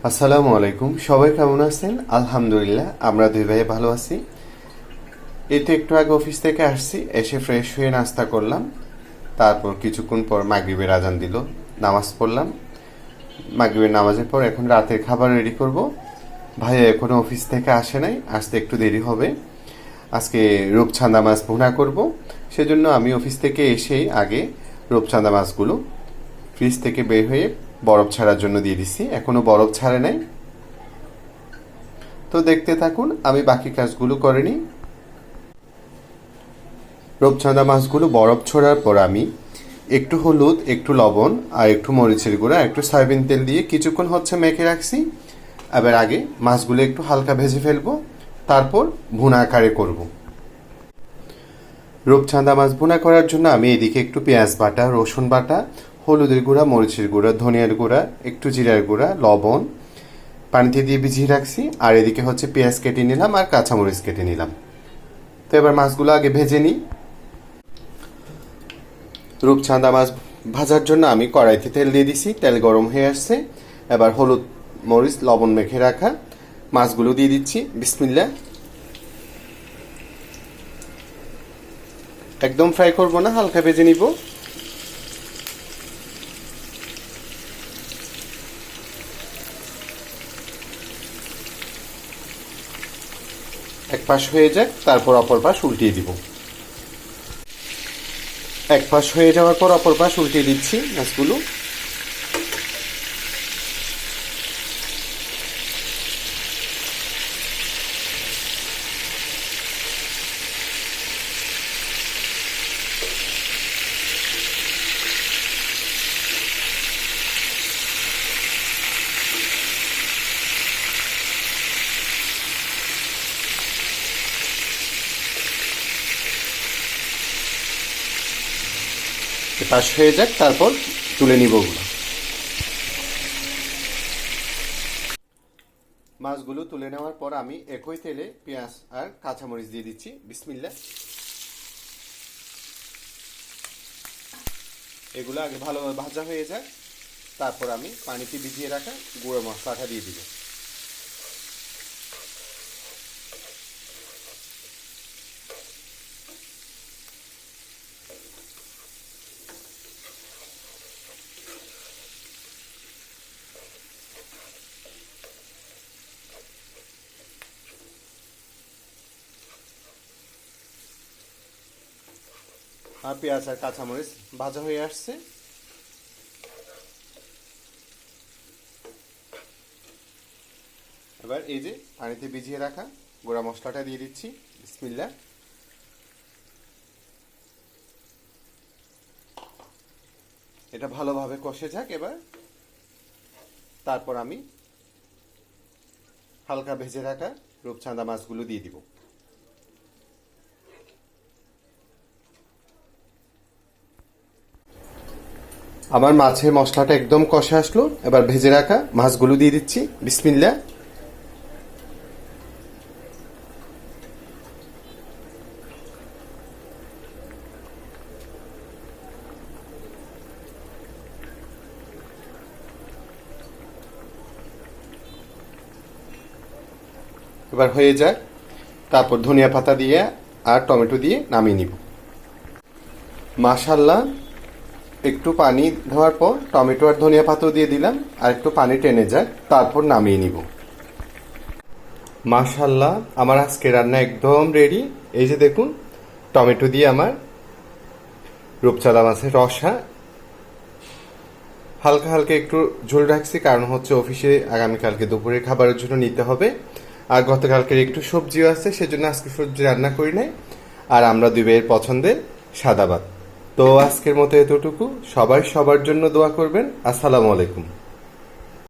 আসসালামু আলাইকুম। সবাই কেমন আছেন? আলহামদুলিল্লাহ, আমরা দুই ভাই ভালো আছি। এই তো একটু আগে অফিস থেকে আসছি, এসে ফ্রেশ হয়ে নাস্তা করলাম। তারপর কিছুক্ষণ পর মাগরিবের আজান দিল, নামাজ পড়লাম। মাগরিবের নামাজের পর এখন রাতের খাবার রেডি করব। ভাইয়া এখনো অফিস থেকে আসে নাই, আসতে একটু দেরি হবে। আজকে রূপচাঁদা মাছ ভুনা করব। সেজন্য আমি অফিস থেকে এসেই আগে রূপচাঁদা মাছগুলো ফ্রিজ থেকে বের হয়ে বরফ ছাড়ার জন্য দিয়ে দিচ্ছি, এখনো বরফ ছাড়ে নাই। তো দেখতে থাকুন, আমি বাকি কাজগুলো করে নিই। রূপচাঁদা মাছগুলো বরফ ছড়ার পর আমি একটু হলুদ, একটু লবণ আর একটু মরিচের গুঁড়া, একটু সয়াবিন তেল দিয়ে কিছুক্ষণ মেখে রাখছি। এবার আগে মাছগুলো একটু হালকা ভেজে ফেলবো, তারপর ভুনা আকারে করব। রূপচাঁদা মাছ ভুনা করার জন্য আমি এদিকে একটু পেঁয়াজ বাটা, রসুন বাটা, হলুদের গুঁড়া, মরিচের গুঁড়া, ধনিয়ার গুঁড়া, একটু জিরার গুঁড়া, লবণ পানিতে দিয়ে ভিজিয়ে রাখছি। আর এদিকে পেঁয়াজ কেটে নিলাম আর কাঁচামরিচ কেটে নিলাম। তো এবার মাছগুলো আগে ভেজে নিই। রূপচাঁদা মাছ ভাজার জন্য আমি কড়াইতে তেল দিয়ে দিছি, তেল গরম হয়ে আসছে। এবার হলুদ, মরিচ, লবণ মেখে রাখা মাছগুলো দিয়ে দিচ্ছি। বিসমিল্লাহ। একদম ফ্রাই করব না, হালকা ভেজে নিব। এক পাশ হয়ে যাক, তারপর অপর পাশ উল্টিয়ে দিব। এক পাশ হয়ে যাওয়ার পর অপর পাশ উল্টিয়ে দিচ্ছি মাছগুলো। পাশ হয়ে যাক, তারপর তুলে নিব ওগুলো। মাছগুলো তুলে নেওয়ার পর আমি একই তেলে পেঁয়াজ আর কাঁচামরিচ দিয়ে দিচ্ছি। বিসমিল্লাহ। এগুলো আগে ভালোভাবে ভাজা হয়ে যাক, তারপর আমি পানিতে ভিজিয়ে রাখা গুঁড়ো মশলাটা দিয়ে দিব। আর পেঁয়াজ আর কাঁচামরিচ ভাজা হয়ে আসছে। এবার এই যে পানিতে ভিজিয়ে রাখা গুঁড়া মশলাটা দিয়ে দিচ্ছি। বিসমিল্লাহ। এটা ভালোভাবে কষে যাক এবার। তারপর আমি হালকা ভেজে রাখা রূপচাঁদা মাছগুলো দিয়ে দিব। আমার মাছের মশলাটা একদম কষে আসলো, এবার ভেজে রাখা মাছগুলো দিয়ে দিচ্ছি। বিসমিল্লাহ। এবার হয়ে যায়, তারপর ধনিয়া পাতা দিয়ে আর টমেটো দিয়ে নামিয়ে নিব। মাশাল্লাহ, একটু পানি দেওয়ার পর টমেটো আর ধনিয়া পাতা দিয়ে দিলাম, আর একটু পানি টেনে যাক, তারপর নামিয়ে নিব। মাশাল্লাহ, আমার আজকে রান্না একদম রেডি। এই যে দেখুন, টমেটো দিয়ে আমার রূপচাঁদা মাছের রসা। হালকা হালকা একটু ঝোল রাখছি, কারণ অফিসে আগামীকালকে দুপুরে খাবারের জন্য নিতে হবে। আর গতকালকের একটু সবজিও আছে, সেজন্য আজকে সবজি রান্না করি নাই। আর আমরা দুই ভাইয়ের পছন্দের সাদা ভাত। তো আজকের মতো এতটুকু। সবাই সবার জন্য দোয়া করবেন। আসসালামু আলাইকুম।